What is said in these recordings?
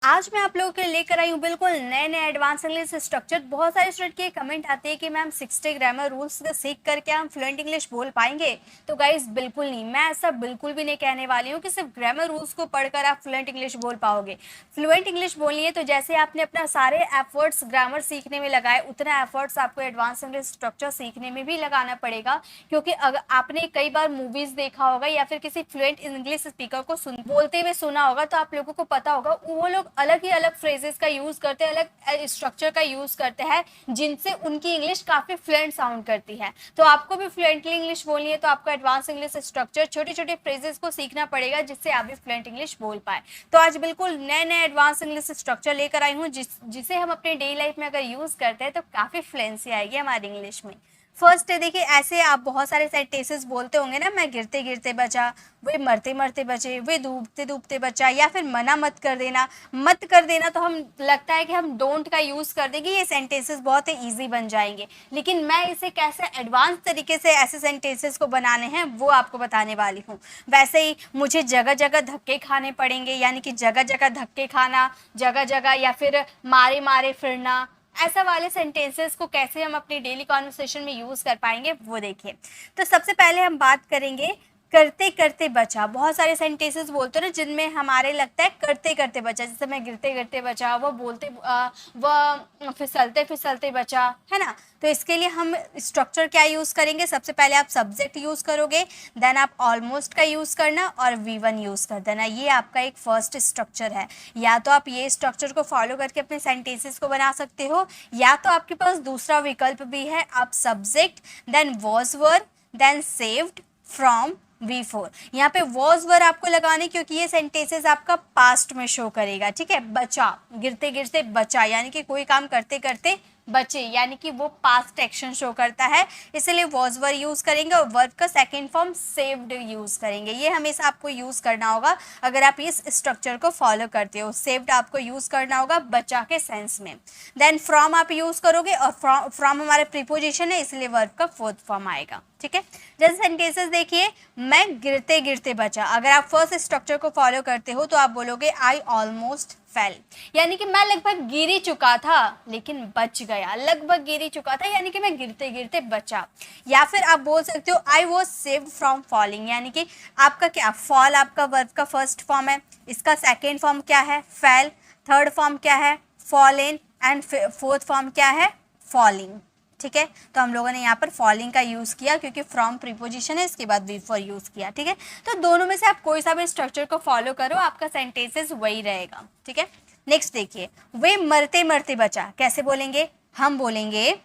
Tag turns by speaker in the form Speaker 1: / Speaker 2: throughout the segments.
Speaker 1: आज मैं आप लोगों के लिए लेकर आई हूँ बिल्कुल नए नए एडवांस इंग्लिश स्ट्रक्चर। बहुत सारे स्टूडेंट के कमेंट आते हैं कि मैम 60 ग्रामर रूल्स सीख करके हम फ्लुएंट इंग्लिश बोल पाएंगे। तो गाइस बिल्कुल नहीं, मैं ऐसा बिल्कुल भी नहीं कहने वाली हूँ कि सिर्फ ग्रामर रूल्स को पढ़कर आप फ्लुएंट इंग्लिश बोल पाओगे। फ्लुएंट इंग्लिश बोलनी है तो जैसे आपने अपना सारे एफर्ट्स ग्रामर सीखने में लगाए, उतना एफर्ट्स आपको एडवांस इंग्लिश स्ट्रक्चर सीखने में भी लगाना पड़ेगा। क्योंकि अगर आपने कई बार मूवीज देखा होगा या फिर किसी फ्लुएंट इंग्लिश स्पीकर को बोलते हुए सुना होगा, तो आप लोगों को पता होगा वो लोग अलग ही अलग फ्रेजेस का यूज करते हैं, अलग स्ट्रक्चर का यूज करते हैं, जिनसे उनकी इंग्लिश काफी फ्लुएंट साउंड करती है। तो आपको भी फ्लुएंटली इंग्लिश बोलनी है तो आपको एडवांस इंग्लिश स्ट्रक्चर, छोटे छोटे फ्रेजेस को सीखना पड़ेगा, जिससे आप भी फ्लुएंट इंग्लिश बोल पाए। तो आज बिल्कुल नए नए एडवांस इंग्लिश स्ट्रक्चर लेकर आई हूँ, जिसे हम अपने डेली लाइफ में अगर यूज करते हैं तो काफी फ्लुएंसी आएगी हमारी इंग्लिश में। फर्स्ट है, देखिए ऐसे आप बहुत सारे सेंटेंसेस बोलते होंगे ना, मैं गिरते गिरते बचा, वे मरते मरते बचे, वे डूबते डूबते बचा, या फिर मना मत कर देना। मत कर देना तो हम लगता है कि हम डोंट का यूज कर देंगे, ये सेंटेंसेस बहुत ही ईजी बन जाएंगे। लेकिन मैं इसे कैसे एडवांस तरीके से ऐसे सेंटेंसेस को बनाने हैं वो आपको बताने वाली हूँ। वैसे ही मुझे जगह जगह धक्के खाने पड़ेंगे, यानी कि जगह जगह धक्के खाना, जगह जगह, या फिर मारे मारे फिरना, ऐसा वाले सेंटेंसेस को कैसे हम अपनी डेली कॉन्वर्सेशन में यूज कर पाएंगे वो देखिए। तो सबसे पहले हम बात करेंगे करते करते बचा। बहुत सारे सेंटेंसेस बोलते हैं ना जिनमें हमारे लगता है करते करते बचा, जैसे मैं गिरते गिरते बचा, वह फिसलते फिसलते बचा, है ना। तो इसके लिए हम स्ट्रक्चर क्या यूज करेंगे, सबसे पहले आप सब्जेक्ट यूज करोगे, देन आप ऑलमोस्ट का यूज करना और V1 यूज कर देना। ये आपका एक फर्स्ट स्ट्रक्चर है। या तो आप ये स्ट्रक्चर को फॉलो करके अपने सेंटेंसेस को बना सकते हो, या तो आपके पास दूसरा विकल्प भी है, आप subject then was were then saved from V4। यहाँ पे वॉज वर आपको लगाने, क्योंकि ये सेंटेंसेस आपका पास्ट में शो करेगा, ठीक है। बचा, गिरते गिरते बचा, यानी कि कोई काम करते करते बचे, यानी कि वो पास्ट एक्शन शो करता है, इसलिए वॉज वर यूज करेंगे। और वर्ब का सेकंड फॉर्म सेव्ड यूज करेंगे। ये हमेशा आपको यूज करना होगा अगर आप इस स्ट्रक्चर को फॉलो करते हो। सेव्ड आपको यूज करना होगा बचा के सेंस में। देन फ्रॉम आप यूज करोगे, और फ्रॉम हमारा प्रीपोजिशन है, इसलिए वर्ब का फोर्थ फॉर्म आएगा, ठीक है। जैसे सेंटेंसेस देखिए, मैं गिरते गिरते बचा। अगर आप फर्स्ट स्ट्रक्चर को फॉलो करते हो तो आप बोलोगे आई ऑलमोस्ट फेल, यानी कि मैं लगभग गिर ही चुका था लेकिन बच गया। लगभग गिर ही चुका था यानी कि मैं गिरते गिरते बचा। या फिर आप बोल सकते हो I was saved from falling, यानी कि आपका क्या, फॉल आपका वर्ब का फर्स्ट फॉर्म है, इसका सेकेंड फॉर्म क्या है, फेल, थर्ड फॉर्म क्या है, फॉलन, एंड फोर्थ फॉर्म क्या है, फॉलिंग, ठीक है। तो हम लोगों ने यहाँ पर फॉलिंग का यूज़ किया क्योंकि फ्रॉम प्रीपोजिशन है, इसके बाद V4 यूज़ किया, ठीक है। तो दोनों में से आप कोई सा भी स्ट्रक्चर को फॉलो करो, आपका सेंटेंसेस वही रहेगा, ठीक है। नेक्स्ट देखिए, वे मरते मरते बचा। कैसे बोलेंगे, हम बोलेंगे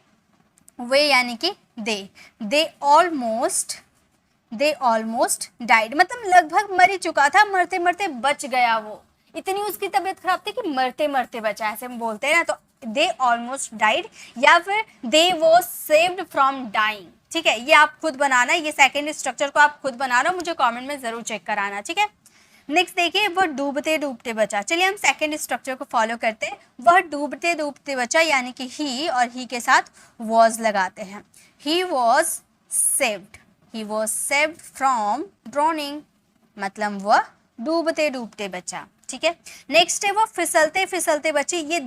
Speaker 1: वे यानी कि दे ऑलमोस्ट डाइड, मतलब लगभग मर ही चुका था, मरते मरते बच गया। वो इतनी उसकी तबीयत खराब थी कि मरते मरते बचा, ऐसे हम बोलते हैं ना। तो दे ऑलमोस्ट डाइड, या फिर दे वॉज सेव्ड फ्रॉम डाइंग, ठीक है। ये आप खुद बनाना, ये सेकेंड स्ट्रक्चर को आप खुद बनाना, मुझे कमेंट में जरूर चेक कराना, ठीक है। नेक्स्ट देखिए, वह डूबते डूबते बचा। चलिए हम सेकेंड स्ट्रक्चर को फॉलो करते हैं। वह डूबते डूबते बचा, यानी कि ही, और ही के साथ वॉज लगाते हैं। He was saved from droning, मतलब वह डूबते डूबते बचा, ठीक है। नेक्स्ट है वो फिसलते फिसलते बचे। ये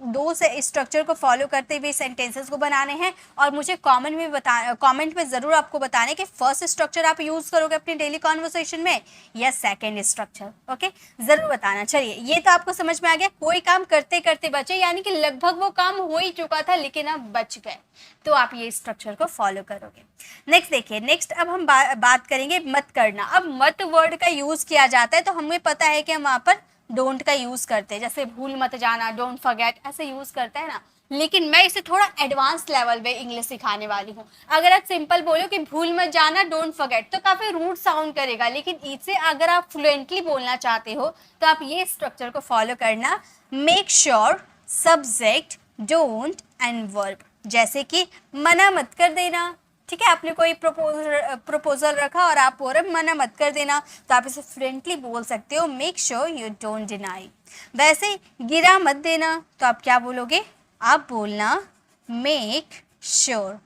Speaker 1: दो से स्ट्रक्चर को फॉलो करते हुए सेंटेंसेस को बनाने हैं, और मुझे कमेंट में जरूर आपको बताने कि फर्स्ट स्ट्रक्चर आप यूज करोगे अपनी डेली कॉन्वर्सेशन में या सेकेंड स्ट्रक्चर, ओके, जरूर बताना। चलिए, ये तो आपको समझ में आ गया, कोई काम करते करते बचे, यानी कि लगभग वो काम हो ही चुका था लेकिन अब बच गए, तो आप ये स्ट्रक्चर को फॉलो करोगे। नेक्स्ट देखिए, नेक्स्ट अब हम बात करेंगे मत करना। अब मत वर्ड का यूज किया जाता है तो हमें पता है कि हम वहाँ पर डोंट का यूज करते हैं, जैसे भूल मत जाना, डोंट फॉरगेट, ऐसे यूज करते हैं ना। लेकिन मैं इसे थोड़ा एडवांस लेवल पे इंग्लिश सिखाने वाली हूँ। अगर आप सिंपल बोलो कि भूल मत जाना, डोंट फॉरगेट, तो काफी रूड साउंड करेगा, लेकिन इसे अगर आप फ्लुएंटली बोलना चाहते हो तो आप ये स्ट्रक्चर को फॉलो करना। Make sure subject don't and verb, जैसे कि मना मत कर देना, ठीक है। आपने कोई प्रपोजल रखा और आप बोल रहे मना मत कर देना, तो आप इसे फ्रेंडली बोल सकते हो, make sure you don't deny. वैसे गिरा मत देना, तो आप क्या बोलोगे, आप बोलना make sure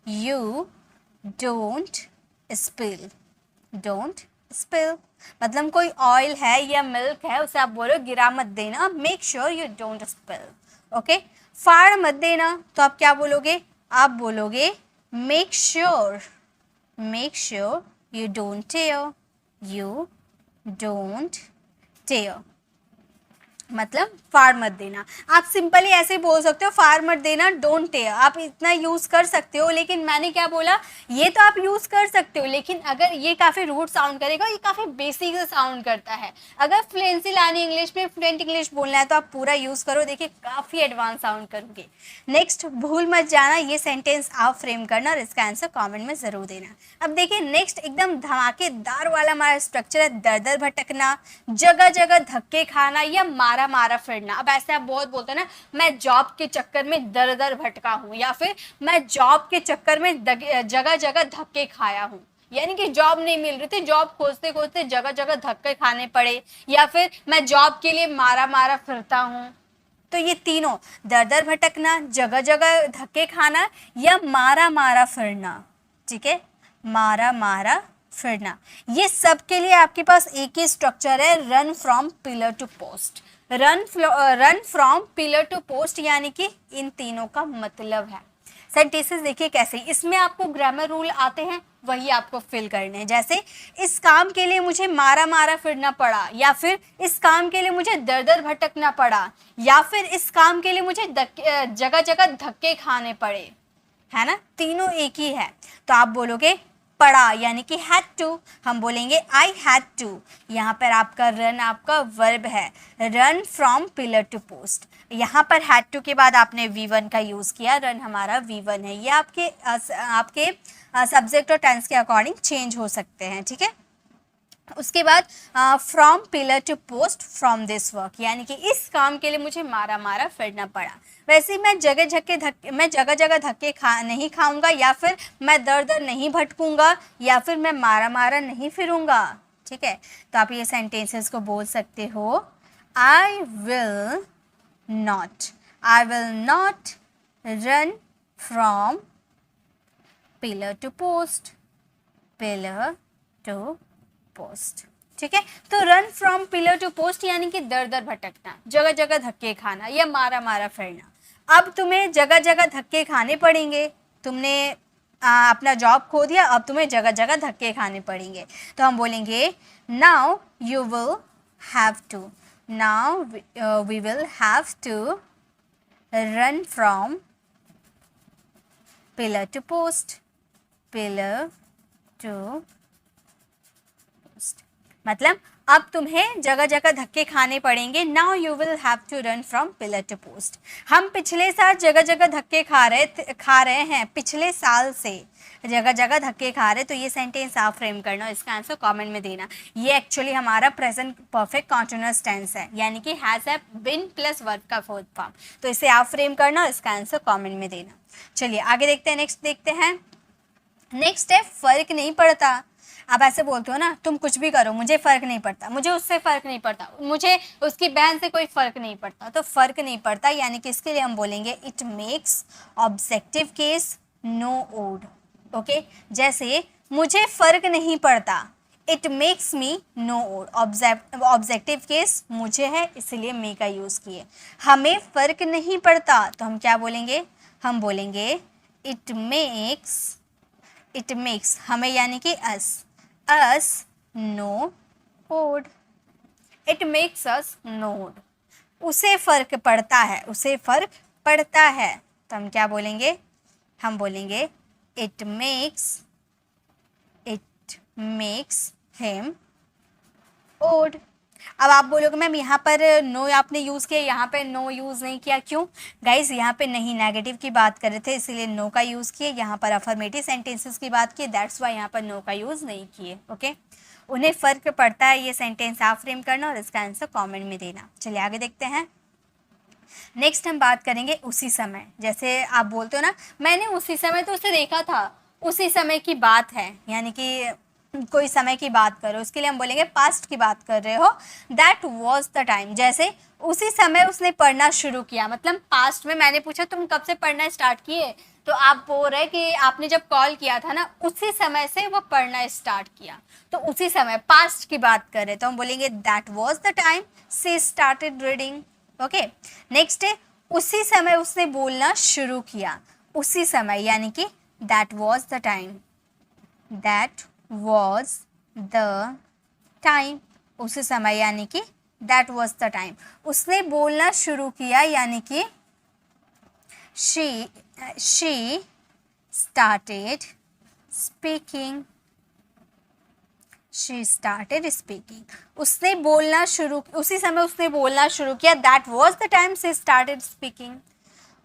Speaker 1: you don't spill spill, मतलब कोई ऑयल है या मिल्क है उसे आप बोलो गिरा मत देना, make sure you don't spill. Okay, फाड़ मत देना तो आप क्या बोलोगे, आप बोलोगे make sure you don't tear, you don't tear, मतलब फाड़ मत देना। आप सिंपली ऐसे बोल सकते हो फाड़ मत देना, डोंट टेयर, आप इतना यूज़ कर सकते हो। लेकिन मैंने क्या बोला, ये तो आप यूज़ कर सकते हो, लेकिन अगर ये काफ़ी रूड साउंड करेगा, ये काफ़ी बेसिक से साउंड करता है। अगर फ्लुएंसी लानी इंग्लिश में, फ्लुएंट इंग्लिश बोलना है तो आप पूरा यूज़ करो, देखिए काफ़ी एडवांस साउंड करोगे। नेक्स्ट, भूल मत जाना, ये सेंटेंस आप फ्रेम करना और इसका आंसर कॉमेंट में ज़रूर देना। अब देखिए नेक्स्ट एकदम धमाकेदार वाला हमारा स्ट्रक्चर है, दर दर भटकना, जगह जगह धक्के खाना या मारा मारा फिरना। अब ऐसे आप बहुत बोलते हैं ना, मैं जॉब के चक्कर में दर दर भटका हूँ, या फिर मैं जॉब के चक्कर में जगह जगह धक्के खाया हूँ, यानी कि जॉब नहीं मिल रही थी, जॉब खोजते खोजते जगह जगह धक्के खाने पड़े, या फिर मैं जॉब के लिए मारा मारा फिरता हूँ। तो ये तीनों, दर दर भटकना, जगह जगह धक्के खाना या मारा मारा फिरना, ठीक है, मारा मारा फिरना, ये सब के लिए आपके पास एक ही स्ट्रक्चर है, run from pillar to post. Run from pillar to post यानी कि इन तीनों का मतलब है। सेंटेंसेस देखिए कैसे, इसमें आपको ग्रामर रूल आते हैं, वही आपको फिल करने हैं। जैसे इस काम के लिए मुझे मारा मारा फिरना पड़ा, या फिर इस काम के लिए मुझे दर दर भटकना पड़ा, या फिर इस काम के लिए मुझे जगह जगह धक्के खाने पड़े, है ना, तीनों एक ही है। तो आप बोलोगे पड़ा यानी कि हैड टू, हम बोलेंगे आई हैड टू। यहाँ पर आपका रन आपका वर्ब है, run from pillar to post. यहाँ पर हैड टू के बाद आपने V1 का यूज़ किया, रन हमारा V1 है। ये आपके सब्जेक्ट और टेंस के अकॉर्डिंग चेंज हो सकते हैं, ठीक है। उसके बाद from pillar to post from this work, यानी कि इस काम के लिए मुझे मारा मारा फिरना पड़ा। वैसे ही मैं जगह जगह धक्के नहीं खाऊंगा, या फिर मैं दर दर नहीं भटकूंगा, या फिर मैं मारा मारा नहीं फिरूंगा, ठीक है। तो आप ये सेंटेंसेस को बोल सकते हो, I will not run from pillar to post, pillar to post, ठीक है। तो run from pillar to post यानी कि दर दर भटकना, जगह जगह धक्के खाना या मारा मारा फिरना। अब तुम्हें जगह जगह धक्के खाने पड़ेंगे, तुमने अपना जॉब खो दिया, अब तुम्हें जगह जगह धक्के खाने पड़ेंगे। तो हम बोलेंगे now you will have to, now we will have to run from pillar to post, pillar to, मतलब अब तुम्हें जगह जगह धक्के खाने पड़ेंगे। Now you will have to run from pillar to post. हम पिछले साल जगह जगह धक्के खा रहे हैं, पिछले साल से जगह जगह धक्के खा रहे। तो ये सेंटेंस आप फ्रेम करना, इसका आंसर कमेंट में देना। ये एक्चुअली हमारा प्रेजेंट परफेक्ट कॉन्टिन्यूअस टेंस है, यानी कि has have been plus verb का फोर्थ फॉर्म। तो इसे आप फ्रेम करना, इसका आंसर कॉमेंट में देना। चलिए आगे देखते हैं, नेक्स्ट देखते हैं। नेक्स्ट है फर्क नहीं पड़ता। आप ऐसे बोलते हो ना, तुम कुछ भी करो मुझे फ़र्क नहीं पड़ता, मुझे उससे फ़र्क नहीं पड़ता, मुझे उसकी बहन से कोई फ़र्क नहीं पड़ता। तो फ़र्क नहीं पड़ता यानी कि इसके लिए हम बोलेंगे it makes objective case no odd. Okay, जैसे मुझे फ़र्क नहीं पड़ता, it makes me no odd. Objective case मुझे है इसलिए मे का यूज़ किए। हमें फ़र्क नहीं पड़ता तो हम क्या बोलेंगे, हम बोलेंगे इट मेक्स हमें यानी कि us no odd, it makes us no odd। उसे फ़र्क पड़ता है, उसे फ़र्क पड़ता है तो हम क्या बोलेंगे, हम बोलेंगे it makes him odd। अब आप बोलोगे मैम यहाँ पर नो आपने यूज़ किया, यहाँ पे नो यूज़ नहीं किया, क्यों गाइस? यहाँ पे नहीं, नेगेटिव की बात कर रहे थे इसीलिए नो का यूज़ किए। यहाँ पर अफर्मेटिव सेंटेंसेस की बात की, दैट्स वाई यहाँ पर नो का यूज़ नहीं किए। ओके, उन्हें फ़र्क पड़ता है, ये सेंटेंस आप फ्रेम करना और इसका आंसर कॉमेंट में देना। चलिए आगे देखते हैं। नेक्स्ट हम बात करेंगे उसी समय। जैसे आप बोलते हो ना, मैंने उसी समय तो उसे देखा था, उसी समय की बात है, यानी कि कोई समय की बात करो, उसके लिए हम बोलेंगे पास्ट की बात कर रहे हो, दैट वॉज द टाइम। जैसे उसी समय उसने पढ़ना शुरू किया, मतलब पास्ट में मैंने पूछा तुम कब से पढ़ना स्टार्ट किए, तो आप बोल रहे कि आपने जब कॉल किया था ना उसी समय से वो पढ़ना स्टार्ट किया, तो उसी समय पास्ट की बात कर रहे, तो हम बोलेंगे that was the time she started reading. Okay, next है उसी समय उसने बोलना शुरू किया, उसी समय यानी कि that was the time, that was the time, उसी समय यानी कि दैट वॉज द टाइम। उसने बोलना शुरू किया यानी कि she started speaking, she started speaking। उसने बोलना शुरू, उसी समय उसने बोलना शुरू किया, that was the time she started speaking।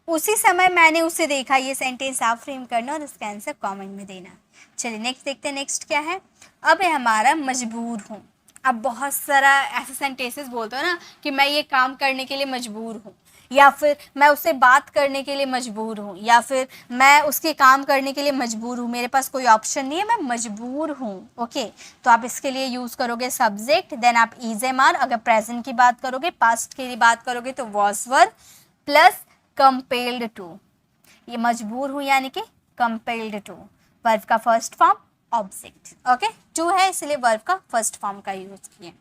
Speaker 1: उसी समय मैंने उसे देखा, ये सेंटेंस आप फ्रेम करना और इसका आंसर कमेंट में देना। चलिए नेक्स्ट देखते हैं, नेक्स्ट क्या है। अब है हमारा मजबूर हूँ। अब बहुत सारा ऐसे सेंटेंसेस बोलते हो ना कि मैं ये काम करने के लिए मजबूर हूँ, या फिर मैं उससे बात करने के लिए मजबूर हूँ, या फिर मैं उसके काम करने के लिए मजबूर हूँ, मेरे पास कोई ऑप्शन नहीं है, मैं मजबूर हूँ। ओके, तो आप इसके लिए यूज़ करोगे सब्जेक्ट, देन आप इज एम आर, अगर प्रेजेंट की बात करोगे, पास्ट की बात करोगे तो was were plus compelled to. ये मजबूर हूँ यानी कि कंपेल्ड टू, वर्ब का first form object. Okay, to है इसलिए वर्ब का फर्स्ट फॉर्म का यूज किए।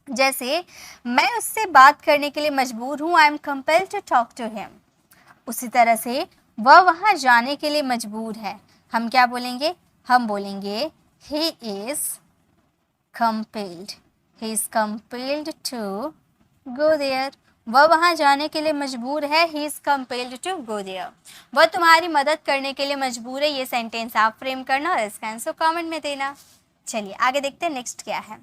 Speaker 1: जैसे मैं उससे बात करने के लिए मजबूर हूँ, I am compelled to talk to him. उसी तरह से वह वहाँ जाने के लिए मजबूर है, हम क्या बोलेंगे, हम बोलेंगे he is compelled, he is compelled to go there. वह वहाँ जाने के लिए मजबूर है, he is compelled to go there. वह तुम्हारी मदद करने के लिए मजबूर है, ये सेंटेंस आप फ्रेम करना और इसका आंसर कमेंट में देना। चलिए आगे देखते हैं नेक्स्ट क्या है।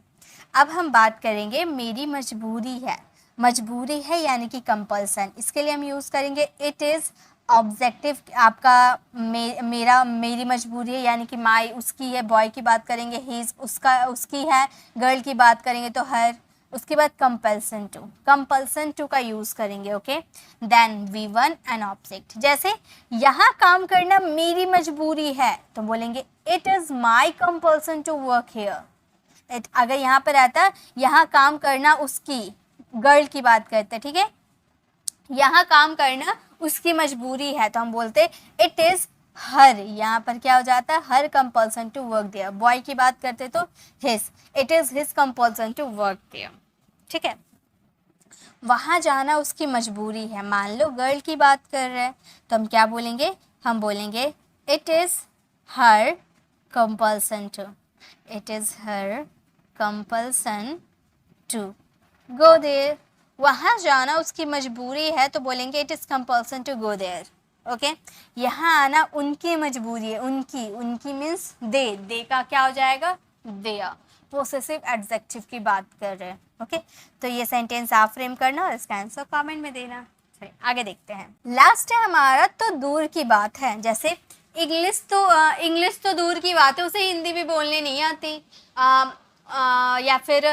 Speaker 1: अब हम बात करेंगे मेरी मजबूरी है। मजबूरी है यानी कि कंपल्सन, इसके लिए हम यूज़ करेंगे इट इज़ ऑब्जेक्टिव आपका मेरा, मेरी मजबूरी है यानी कि माई, उसकी है, बॉय की बात करेंगे हीज, उसका उसकी है, गर्ल की बात करेंगे तो हर। उसके बाद कंपल्सन टू का यूज़ करेंगे। Okay, then V1 an object. जैसे यहाँ काम करना मेरी मजबूरी है तो बोलेंगे it is my compulsion to work here. अगर यहाँ पर आता यहाँ काम करना उसकी, गर्ल की बात करते, ठीक है, यहाँ काम करना उसकी मजबूरी है तो हम बोलते इट इज़ हर। यहाँ पर क्या हो जाता है, her compulsion to work there. Boy की बात करते तो his, it is his compulsion to work there. ठीक है, वहाँ जाना उसकी मजबूरी है। मान लो गर्ल की बात कर रहे हैं तो हम क्या बोलेंगे, हम बोलेंगे it is her compulsion to, it is her compulsion to go there. वहाँ जाना उसकी मजबूरी है तो बोलेंगे it is compulsion to go there. Okay, यहाँ आना उनकी मजबूरी है, उनकी, उनकी मीन्स दे का क्या हो जाएगा, देयर, पोसेसिव एडजेक्टिव की बात कर रहे हैं। ओके, तो ये सेंटेंस आप फ्रेम करना और इसका आंसर कमेंट में देना। आगे देखते हैं, लास्ट है हमारा तो दूर की बात है। जैसे इंग्लिश तो दूर की बात है, उसे हिंदी भी बोलने नहीं आती, या फिर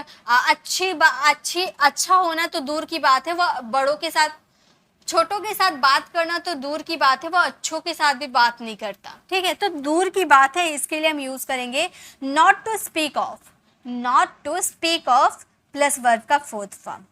Speaker 1: अच्छा होना तो दूर की बात है, वह बड़ों के साथ, छोटों के साथ बात करना तो दूर की बात है, वह अच्छों के साथ भी बात नहीं करता। ठीक है, तो दूर की बात है, इसके लिए हम यूज करेंगे not to speak of. Not to speak of plus verb का फोर्थ फॉर्म,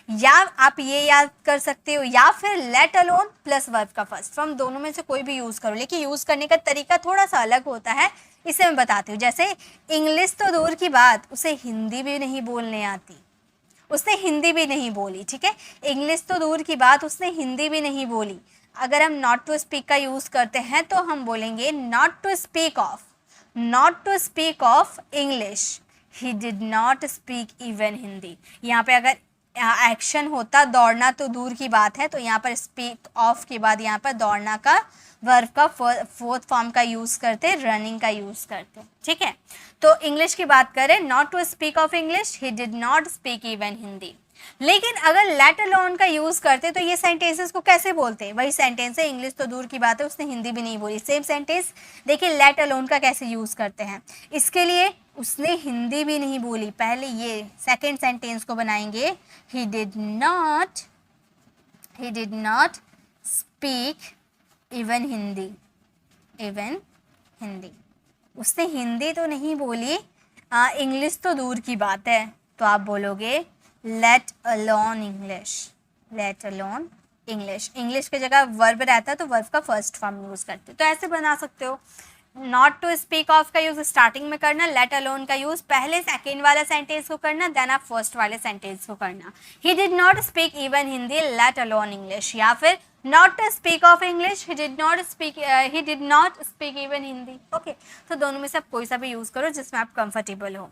Speaker 1: या आप ये याद कर सकते हो, या फिर लेट अलोन प्लस वर्ब का फर्स्ट फॉर्म, दोनों में से कोई भी यूज करो, लेकिन यूज करने का तरीका थोड़ा सा अलग होता है, इसे मैं बताती हूँ। जैसे इंग्लिश तो दूर की बात, उसे हिंदी भी नहीं बोलने आती, उसने हिंदी भी नहीं बोली। ठीक है, इंग्लिश तो दूर की बात, उसने हिंदी भी नहीं बोली। अगर हम नॉट टू स्पीक का यूज करते हैं तो हम बोलेंगे not to speak of, not to speak of English, he did not speak even Hindi. यहाँ पे अगर एक्शन होता दौड़ना तो दूर की बात है, तो यहाँ पर स्पीक ऑफ के बाद यहाँ पर दौड़ना का वर्ब का फोर्थ फॉर्म का यूज़ करते, रनिंग का यूज़ करते। ठीक है, तो इंग्लिश की बात करें, not to speak of English, he did not speak even Hindi. लेकिन अगर लेट अलोन का यूज़ करते तो ये सेंटेंसेस को कैसे बोलते हैं, वही सेंटेंस है, इंग्लिश तो दूर की बात है, उसने हिंदी भी नहीं बोली, सेम सेंटेंस। देखिए लेट अलोन का कैसे यूज़ करते हैं, इसके लिए उसने हिंदी भी नहीं बोली, पहले ये सेकेंड सेंटेंस को बनाएंगे, he did not speak even Hindi, उसने हिंदी तो नहीं बोली, इंग्लिश तो दूर की बात है, तो आप बोलोगे late alone English, late alone English. English की जगह वर्ब रहता है तो वर्ब का फर्स्ट फॉर्म यूज करते हो, तो ऐसे बना सकते हो। नॉट टू स्पीक ऑफ का यूज स्टार्टिंग में करना, लेट अलोन का यूज पहले सेकेंड वाले सेंटेंस को करना, देन आप फर्स्ट वाले सेंटेंस को करना। He did not speak even Hindi, let alone English. या फिर not to speak of English, he did not speak even Hindi. Okay, तो दोनों में से आप कोई सा भी यूज करो जिसमें आप कंफर्टेबल हो।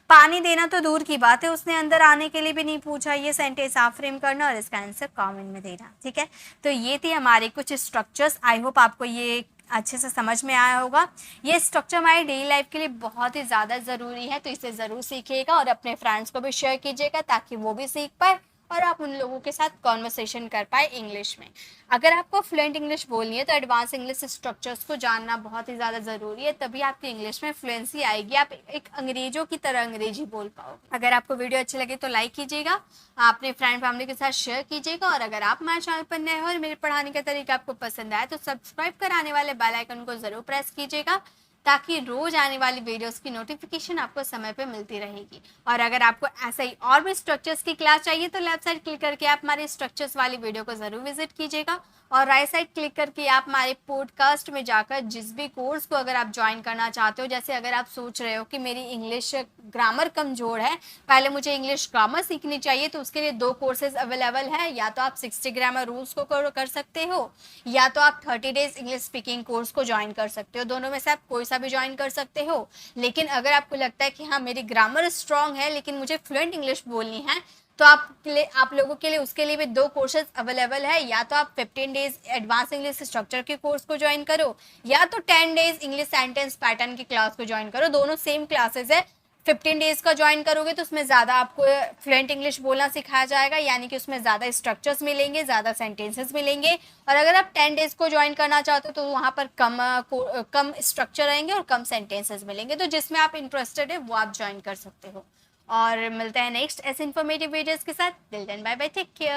Speaker 1: पानी देना तो दूर की बात है, उसने अंदर आने के लिए भी नहीं पूछा, ये सेंटेंस आप फ्रेम करना और इसका आंसर कमेंट में देना। ठीक है, तो ये थी हमारे कुछ स्ट्रक्चर्स। आई होप आपको ये अच्छे से समझ में आया होगा। ये स्ट्रक्चर हमारी डेली लाइफ के लिए बहुत ही ज़्यादा ज़रूरी है, तो इसे ज़रूर सीखिएगा और अपने फ्रेंड्स को भी शेयर कीजिएगा ताकि वो भी सीख पाए और आप उन लोगों के साथ कॉन्वर्सेशन कर पाए इंग्लिश में। अगर आपको फ्लुएंट इंग्लिश बोलनी है तो एडवांस इंग्लिश स्ट्रक्चर्स को जानना बहुत ही ज़्यादा ज़रूरी है, तभी आपकी इंग्लिश में फ्लुएंसी आएगी, आप एक अंग्रेजों की तरह अंग्रेजी बोल पाओगे। अगर आपको वीडियो अच्छी लगे तो लाइक कीजिएगा, अपने फ्रेंड फैमिली के साथ शेयर कीजिएगा, और अगर आप हमारे चैनल पर नए हो और मेरे पढ़ाने का तरीका आपको पसंद आए तो सब्सक्राइब कराने वाले बेल आइकन को ज़रूर प्रेस कीजिएगा ताकि रोज आने वाली वीडियोस की नोटिफिकेशन आपको समय पे मिलती रहेगी। और अगर आपको ऐसा ही और भी स्ट्रक्चर्स की क्लास चाहिए तो लेफ्ट साइड क्लिक करके आप हमारे स्ट्रक्चर्स वाली वीडियो को ज़रूर विजिट कीजिएगा, और राइट साइड क्लिक करके आप हमारे पॉडकास्ट में जाकर जिस भी कोर्स को अगर आप ज्वाइन करना चाहते हो, जैसे अगर आप सोच रहे हो कि मेरी इंग्लिश ग्रामर कमज़ोर है, पहले मुझे इंग्लिश ग्रामर सीखनी चाहिए, तो उसके लिए 2 कोर्सेज अवेलेबल है। या तो आप 60 ग्रामर रूल्स को कर सकते हो, या तो आप 30 डेज इंग्लिश स्पीकिंग कोर्स को ज्वाइन कर सकते हो। दोनों में से आप कोई सा भी ज्वाइन कर सकते हो। लेकिन अगर आपको लगता है कि हाँ मेरी ग्रामर स्ट्रांग है लेकिन मुझे फ्लुएंट इंग्लिश बोलनी है, तो आप लोगों के लिए उसके लिए भी 2 कोर्सेज अवेलेबल है। या तो आप 15 डेज एडवांस इंग्लिश स्ट्रक्चर के कोर्स को ज्वाइन करो, या तो 10 डेज इंग्लिश सेंटेंस पैटर्न की क्लास को ज्वाइन करो। दोनों सेम क्लासेस है। 15 डेज का ज्वाइन करोगे तो उसमें ज़्यादा आपको फ्लुएंट इंग्लिश बोलना सिखाया जाएगा, यानी कि उसमें ज़्यादा स्ट्रक्चर्स मिलेंगे, ज़्यादा सेंटेंसेस मिलेंगे। और अगर आप 10 डेज को ज्वाइन करना चाहते हो तो वहाँ पर कम स्ट्रक्चर रहेंगे और कम सेंटेंसेस मिलेंगे। तो जिसमें आप इंटरेस्टेड है वो आप ज्वाइन कर सकते हो। और मिलते हैं नेक्स्ट ऐसे इन्फॉर्मेटिव वीडियोस के साथ। Till then bye bye, take care.